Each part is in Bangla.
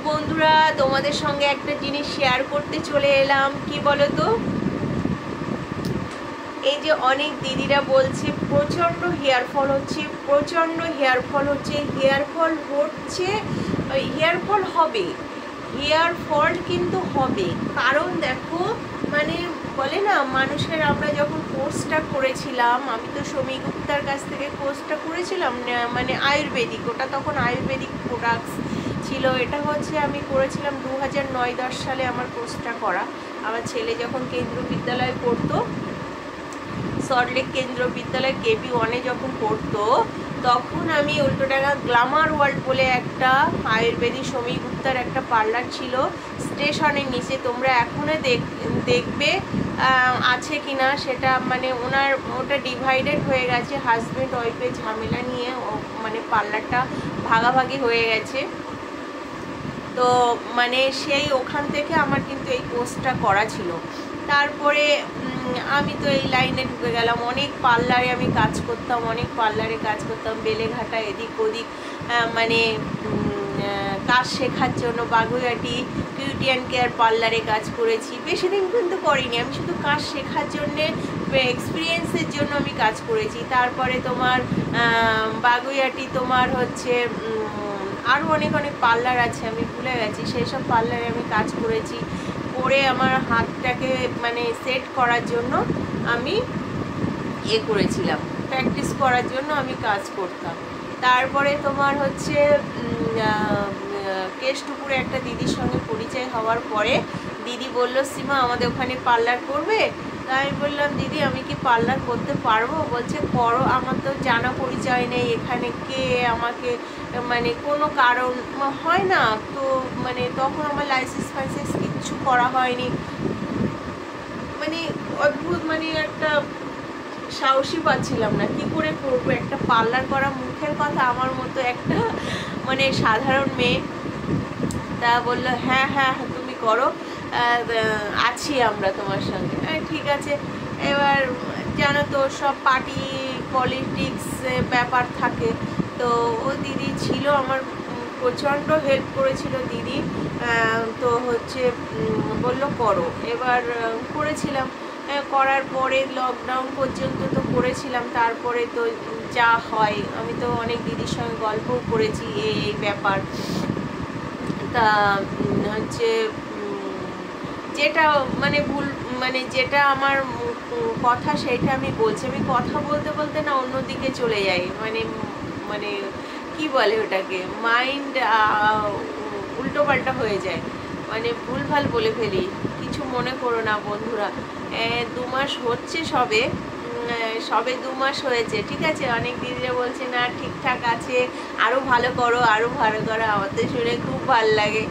বন্ধুরা, তোমাদের সঙ্গে একটা জিনিস শেয়ার করতে চলে এলাম। কি বলো তো, এই যে অনেক দিদিরা বলছে প্রচণ্ড হেয়ার ফল হচ্ছে, প্রচণ্ড হেয়ার ফল হচ্ছে, হেয়ার ফল হচ্ছে, হেয়ার ফল হবে, হেয়ার ফল কিন্তু হবে। কারণ দেখো, মানে বলে না মানুষের, আমরা যখন কোর্সটা করেছিলাম, আমি তো সমী গুপ্তার কাছ থেকে কোর্সটা করেছিলাম, মানে আয়ুর্বেদিক, ওটা তখন আয়ুর্বেদিক প্রোডাক্টস ছিল। এটা হচ্ছে আমি করেছিলাম 2009-10 সালে আমার কোর্সটা করা। আমার ছেলে যখন কেন্দ্রীয় বিদ্যালয়ে পড়তো, সল্টলেক কেন্দ্রীয় বিদ্যালয় KB1-এ যখন পড়তো, তখন আমি উল্টোডাঙ্গা গ্ল্যামার ওয়ার্ল্ড বলে একটা আয়ুর্বেদিক সমী গুপ্তার একটা পার্লার ছিল স্টেশনের নিচে। তোমরা এখনো দেখবে আছে কিনা সেটা, মানে ওনার ওটা ডিভাইডেড হয়ে গেছে, হাজব্যান্ড ওয়াইফের ঝামেলা নিয়ে মানে পার্লারটা ভাগাভাগি হয়ে গেছে। তো মানে সেই ওখান থেকে আমার কিন্তু এই কোর্সটা করা ছিল। তারপরে আমি তো এই লাইনে ঢুকে গেলাম, অনেক পার্লারে আমি কাজ করতাম, অনেক পার্লারে কাজ করতাম, বেলেঘাটা এদিক ওদিক, মানে কাজ শেখার জন্য বাগুইহাটি বিউটি অ্যান্ড কেয়ার পার্লারে কাজ করেছি। বেশি দিন কিন্তু করিনি, আমি শুধু কাজ শেখার জন্যে, এক্সপিরিয়েন্সের জন্য আমি কাজ করেছি। তারপরে তোমার বাগুইহাটি তোমার হচ্ছে আরও অনেক অনেক পার্লার আছে, আমি ভুলে গেছি, সেই সব পার্লারে আমি কাজ করেছি। করে আমার হাতটাকে মানে সেট করার জন্য আমি করেছিলাম, প্র্যাকটিস করার জন্য আমি কাজ করতাম। তারপরে তোমার হচ্ছে কেষ্টপুরে একটা দিদির সঙ্গে পরিচয় হওয়ার পরে দিদি বলল, সীমা আমাদের ওখানে পার্লার করবে? তাই আমি বললাম, দিদি আমি কি পার্লার করতে পারবো? বলছে করো, আমার তো জানা পরিচয় নেই এখানে, কে আমাকে, মানে কোনো কারণ হয় না তো, মানে তখন আমার লাইসেন্স ফাইসেন্স কিচ্ছু করা হয়নি, মানে অদ্ভুত, মানে একটা সাহসী পাচ্ছিলাম না, কি করে করবো একটা পার্লার করা, মুখের কথা, আমার মতো একটা মানে সাধারণ মেয়ে। তা বললো হ্যাঁ হ্যাঁ তুমি করো, আছি আমরা তোমার সঙ্গে। ঠিক আছে। এবার জানো তো সব পার্টি পলিটিক্স ব্যাপার থাকে, তো ও দিদি ছিল আমার, প্রচণ্ড হেল্প করেছিল দিদি। তো হচ্ছে বললো করো, এবার করেছিলাম। করার পরে লকডাউন পর্যন্ত তো করেছিলাম, তারপরে তো যা হয়, আমি তো অনেক দিদির সঙ্গে গল্পও করেছি এই ব্যাপার। তা হচ্ছে যেটা মানে ভুল, মানে যেটা আমার কথা সেইটা আমি বলছি, আমি কথা বলতে বলতে না অন্যদিকে চলে যাই, মানে মানে কি বলে ওটাকে, মাইন্ড উল্টোপাল্টা হয়ে যায়, মানে ভুলভাল বলে ফেলি, কিছু মনে করো না বন্ধুরা। 2 মাস হচ্ছে সবে 2 মাস হয়েছে, ঠিক আছে। অনেক দিদিরা বলছে না ঠিকঠাক আছে, আরও ভালো করো, আরও ভালো করো, আমার তো শুনে খুব ভালো লাগে।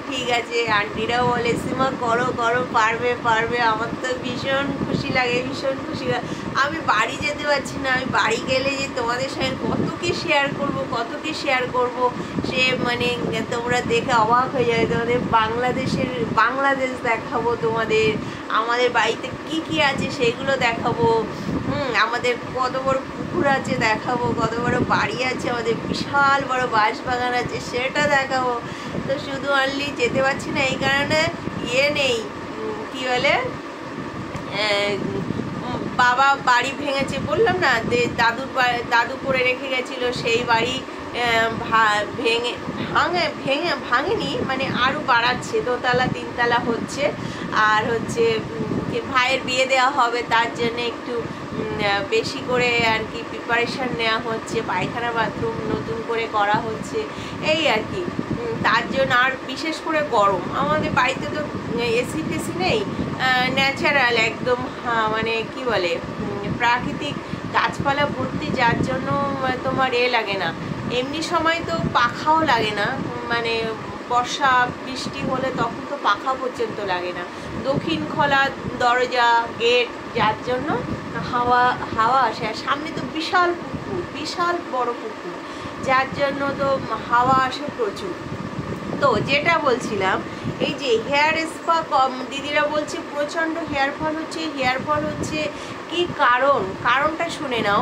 ঠিক আছে, আন্টিরাও বলে সীমা করো করো, পারবে পারবে, আমার তো ভীষণ খুশি লাগে, ভীষণ খুশি লাগে। আমি বাড়ি যেতে পারছি না, আমি বাড়ি গেলে যে তোমাদের সঙ্গে কত কি শেয়ার করবো, কত কি শেয়ার করবো, সে মানে তোমরা দেখে অবাক হয়ে যাবে। তোমাদের বাংলাদেশ দেখাবো, তোমাদের আমাদের বাড়িতে কি কি আছে সেগুলো দেখাবো, আমাদের কত বড় পুকুর আছে দেখাবো, কত বড় বাড়ি আছে আমাদের, বিশাল বড় বাঁশবাগান আছে সেটা দেখাবো। তো শুধু অনলি যেতে পারছি না এই কারণে নেই, কি বলে, বাবা বাড়ি ভেঙেছে বললাম না, দাদু করে রেখে গেছিলো, সেই বাড়ি ভাঙেনি, মানে আরও বাড়াচ্ছে, 2তলা 3তলা হচ্ছে। আর হচ্ছে ভাইয়ের বিয়ে দেওয়া হবে, তার জন্য একটু বেশি করে আর কি প্রিপারেশান নেওয়া হচ্ছে, পায়খানা বাথরুম নতুন করে করা হচ্ছে, এই আর কি। তার জন্য আর বিশেষ করে গরম, আমাদের বাড়িতে তো এসি ফেসি নেই, ন্যাচারাল একদম, মানে কি বলে প্রাকৃতিক গাছপালা ভর্তি, যার জন্য তোমার লাগে না, এমনি সময় তো পাখাও লাগে না, মানে বর্ষা বৃষ্টি হলে তখন তো পাখা পর্যন্ত লাগে না, দক্ষিণ খোলা দরজা গেট, যার জন্য হাওয়া আসে। আর সামনে তো বিশাল পুকুর, বিশাল বড় পুকুর, যার জন্য তো হাওয়া আসে প্রচুর। তো যেটা বলছিলাম, এই যে হেয়ার স্পা দিদিরা বলছে প্রচণ্ড হেয়ার ফল হচ্ছে, হেয়ার ফল হচ্ছে কি কারণটা শুনে নাও।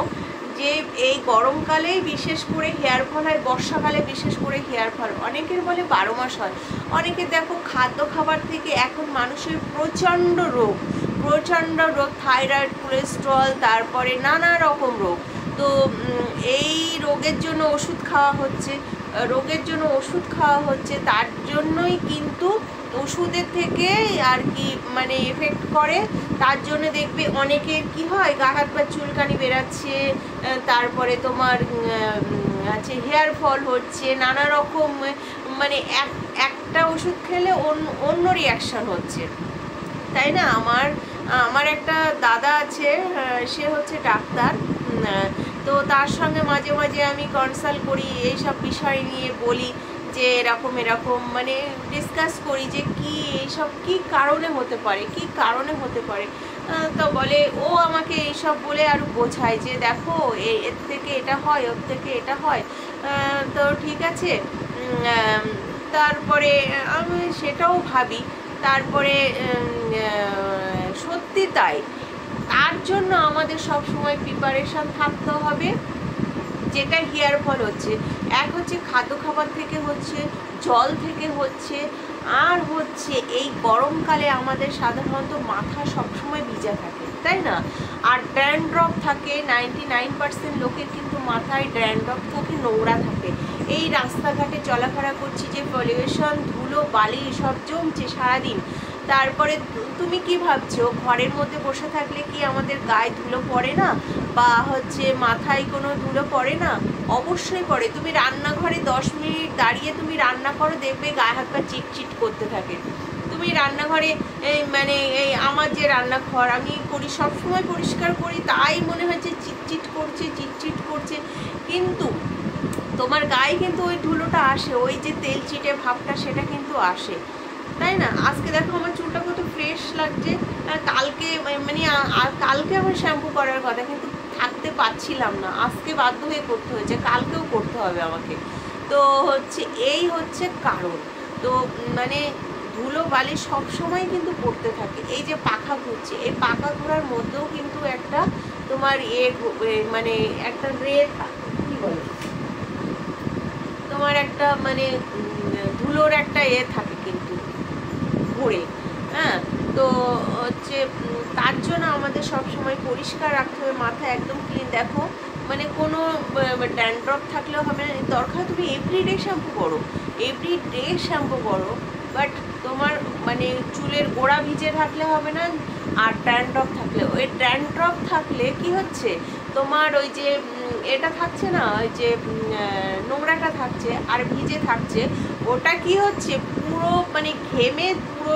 যে এই গরমকালেই বিশেষ করে হেয়ার ফল হয়, বর্ষাকালে বিশেষ করে হেয়ার ফল, অনেকের বলে 12 মাস হয়। অনেকে দেখো খাদ্য খাবার থেকে এখন মানুষের প্রচণ্ড রোগ, থাইরয়েড, কোলেস্ট্রল, তারপরে নানা রকম রোগ। তো এই রোগের জন্য ওষুধ খাওয়া হচ্ছে, তার জন্যই কিন্তু ওষুধের থেকে আর কি মানে এফেক্ট করে। তার জন্য দেখবে অনেকের কি হয়, গা হাত পা চুলকানি বেরাচ্ছে, তারপরে তোমার আছে হেয়ার ফল হচ্ছে, নানা রকম মানে একটা ওষুধ খেলে অন্য রিয়াকশান হচ্ছে, তাই না? আমার একটা দাদা আছে, সে হচ্ছে ডাক্তার, তো তার সঙ্গে মাঝে মাঝে আমি কনসাল্ট করি, এইসব বিষয় নিয়ে বলি যে এরকম মানে ডিসকাস করি যে কি এইসব কি কারণে হতে পারে। তো বলে, ও আমাকে এইসব বলে আরও বোঝায় যে দেখো এর থেকে এটা হয়, ওর থেকে এটা হয়। তো ঠিক আছে, তারপরে আমি সেটাও ভাবি, তারপরে সত্যি তাই। তার জন্য আমাদের সব সময় প্রিপারেশন থাকতে হবে। যেটা হেয়ার ফল হচ্ছে, এক হচ্ছে খাদ্য খাবার থেকে হচ্ছে, জল থেকে হচ্ছে, আর হচ্ছে এই গরমকালে আমাদের সাধারণত মাথা সবসময় ভিজা থাকে, তাই না? আর ড্যান্ড্রফ থাকে, 99% লোকের কিন্তু মাথায় ড্যান্ড্রফ থাকে, নোংরা থাকে। এই রাস্তাঘাটে চলাফেরা করছি যে পলিউশন, ধুলো বালি সব জমছে সারাদিন। তারপরে তুমি কি ভাবছো, ঘরের মধ্যে বসে থাকলে কি আমাদের গায়ে ধুলো পড়ে না, বা হচ্ছে মাথায় কোনো ধুলো পড়ে না? অবশ্যই পড়ে। তুমি রান্নাঘরে 10 মিনিট দাঁড়িয়ে তুমি রান্না করো, দেখবে গায়ে হাত পা চিটচিট করতে থাকে। তুমি রান্নাঘরে এই আমার যে রান্নাঘর আমি করি, সবসময় পরিষ্কার করি, তাই মনে হচ্ছে চিটচিট করছে, কিন্তু তোমার গায়ে কিন্তু ওই ধুলোটা আসে, ওই যে তেল চিটে ভাবটা সেটা কিন্তু আসে, তাই না? আজকে দেখো আমার চুলটা কত ফ্রেশ লাগছে। কালকে কালকে আমার শ্যাম্পু করার কথা, কিন্তু থাকতে পারছিলাম না, আজকে বাধ্য হয়ে করতে হয়েছে, কালকেও করতে হবে আমাকে। তো এই হচ্ছে কারণ। তো মানে ধুলো বালি সবসময় কিন্তু পড়তে থাকে। এই যে পাখা ঘুরছে, এই পাখা ঘোরার মধ্যেও কিন্তু একটা তোমার মানে একটা কি বলে, তোমার একটা মানে ধুলোর একটা থাকে কিন্তু ঘুরে, হ্যাঁ। তো তার জন্য আমাদের সবসময় পরিষ্কার রাখতে হবে, মাথা একদম ক্লিন। দেখো মানে কোনো ড্যান্ড্রফ থাকলেও হবে না, দরকার তুমি এভরিডে শ্যাম্পু করো, বাট তোমার মানে চুলের গোড়া ভিজে থাকলে হবে না। আর ড্যান্ড্রফ থাকলে কি হচ্ছে, তোমার ওই যে এটা থাকছে না, ওই যে নোংরাটা থাকছে আর ভিজে থাকছে, ওটা কি হচ্ছে পুরো মানে ঘেমে পুরো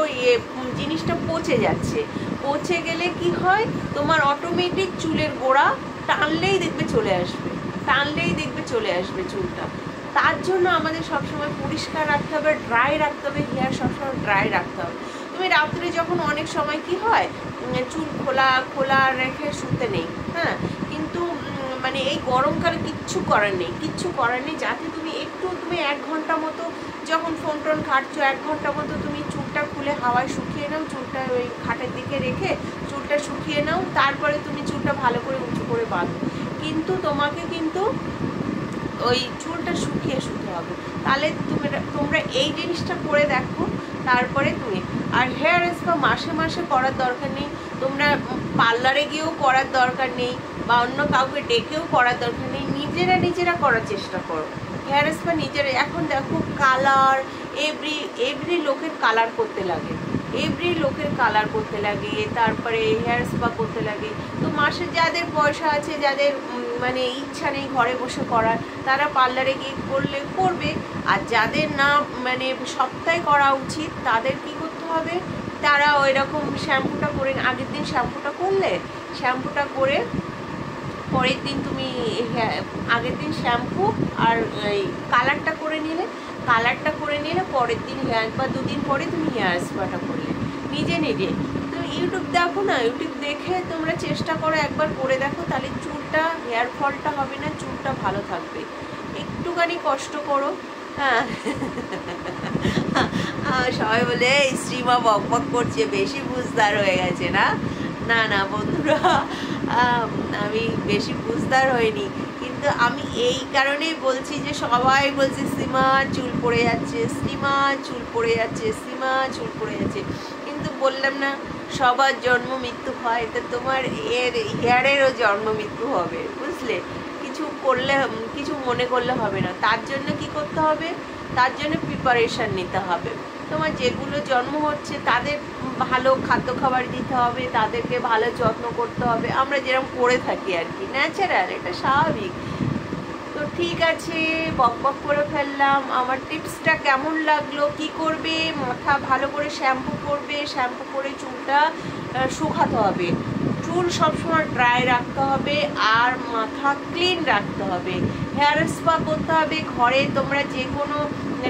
জিনিসটা পচে যাচ্ছে। পচে গেলে কি হয়, তোমার অটোমেটিক চুলের গোড়া টানলেই দেখবে চলে আসবে চুলটা। তার জন্য আমাদের সবসময় পরিষ্কার রাখতে হবে, ড্রাই রাখতে হবে, হেয়ার সবসময় ড্রাই রাখতে হবে। তুমি রাত্রে যখন অনেক সময় কি হয়, চুল খোলা রেখে শুতে নেই, হ্যাঁ, কিন্তু মানে এই গরমকালে কিচ্ছু করার নেই, যাতে তুমি 1 ঘন্টা মতো যখন ফোন টোন ঘাটছো, 1 ঘন্টা মতো তুমি চুলটা খুলে হাওয়ায় শুকিয়ে নাও, চুলটা ওই খাটের দিকে রেখে চুলটা শুকিয়ে নাও, তারপরে তুমি চুলটা ভালো করে উঁচু করে বাঁধো। কিন্তু তোমাকে কিন্তু ওই চুলটা শুকিয়ে শুতে হবে। তাহলে তোমরা এই জিনিসটা করে দেখো, তারপরে তুমি আর হেয়ার স্পা মাসে করার দরকার নেই, তোমরা পার্লারে গিয়েও করার দরকার নেই, বা অন্য কাউকে ডেকেও করার দরকার নেই, নিজেরা করার চেষ্টা করো হেয়ার স্পা নিজেরা। এখন দেখো কালার, এভরি লোকের কালার করতে লাগে, তারপরে হেয়ার স্পা করতে লাগে। তো মাসে যাদের পয়সা আছে, যাদের মানে ইচ্ছা নেই ঘরে বসে করার, তারা পার্লারে গিয়ে করবে। আর যাদের না মানে সপ্তাহে করা উচিত, তাদের কি করতে হবে, তারা ওই রকম শ্যাম্পুটা করে আগের দিন শ্যাম্পুটা করে পরের দিন তুমি আগের দিন শ্যাম্পু আর কালারটা করে নিলে পরের দিন বা 2 দিন পরে তুমি হেয়ার স্পাটা করলে নিজে। তো ইউটিউব দেখো না, ইউটিউব দেখে তোমরা চেষ্টা করো, একবার করে দেখো, তাহলে চুলটা হেয়ার ফলটা হবে না, চুলটা ভালো থাকবে। একটুখানি কষ্ট করো, হ্যাঁ। সবাই বলে শ্রীমা বকবক করছে, বেশি বুঝদার হয়ে গেছে না বন্ধুরা, আমি বেশি বুঝদার হইনি, কিন্তু আমি এই কারণেই বলছি যে সবাই বলছে সীমা চুল পড়ে যাচ্ছে, সীমা চুল পড়ে যাচ্ছে, সীমা চুল পড়ে যাচ্ছে, কিন্তু বললাম না সবার জন্ম মৃত্যু হয়, তো তোমার হেয়ারেরও জন্ম মৃত্যু হবে, বুঝলে? কিছু করলে, কিছু মনে করলে হবে না। তার জন্য কি করতে হবে? তার জন্য প্রিপারেশান নিতে হবে। তোমার যেগুলো জন্ম হচ্ছে তাদের ভালো খাদ্য খাবার দিতে হবে, তাদেরকে ভালো যত্ন করতে হবে, আমরা যেরকম করে থাকি আর কি, ন্যাচারাল, এটা স্বাভাবিক। তো ঠিক আছে, বক বক করে ফেললাম। আমার টিপসটা কেমন লাগলো? কি করবে? মাথা ভালো করে শ্যাম্পু করবে, শ্যাম্পু করে চুলটা শুকাতে হবে, চুল সবসময় ড্রাই রাখতে হবে, আর মাথা ক্লিন রাখতে হবে। হেয়ার স্পা করতে হবে ঘরে, তোমরা যে কোনো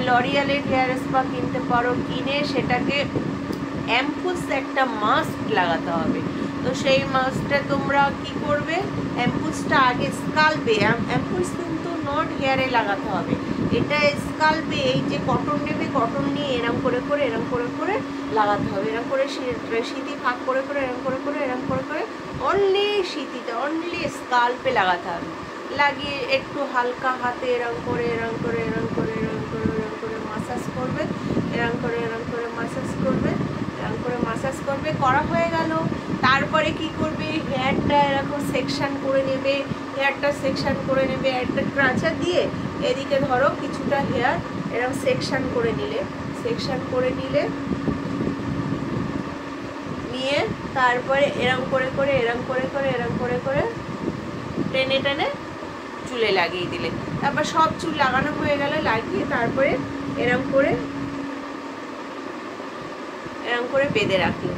লরিয়ালের হেয়ার স্পা কিনতে পারো, কিনে সেটাকে অ্যাম্পুলস একটা মাস্ক লাগাতে হবে। তো সেই মাস্কটা তোমরা কি করবে, অ্যাম্পুলসটা আগে স্কাল্পে, অ্যাম্পুলস কিন্তু নট হেয়ারে লাগাতে হবে, এটা স্কাল্পে, এই যে কটন নেবে, কটন নিয়ে এরম করে করে এরম করে করে লাগাতে হবে, এরম করে সিঁথি ফাঁক করে করে এরম করে করে এরম করে করে অনলি সিঁথিতে, অনলি স্কাল্পে লাগাতে হবে। লাগিয়ে একটু হালকা হাতে এরম করে এরম করে এরম করে এরম করে এরম করে মাসাজ করবে, এরম করে এরম করে মাসাজ করবে, এরকম করে মাসাজ করবে। করা হয়ে গেল, তারপরে কি করবে, হেয়ারটা এরকম সেকশন করে নেবে, হেয়ারটা সেকশন করে নেবে, একটা ক্রাচার দিয়ে এদিকে ধরো কিছুটা হেয়ার এরকম সেকশন করে নিলে, সেকশন করে নিলে, নিয়ে তারপরে এরকম করে করে এরকম করে করে এরকম করে করে টেনে টেনে চুলে লাগিয়ে দিলে। তারপর সব চুল লাগানো হয়ে গেলে, লাগিয়ে তারপরে এরকম করে বেঁধে রাখলে।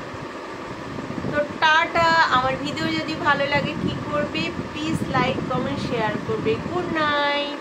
তো টাটা। আমার ভিডিও যদি ভালো লাগে কি করবে, প্লিজ লাইক কমেন্ট শেয়ার করবে। Good night.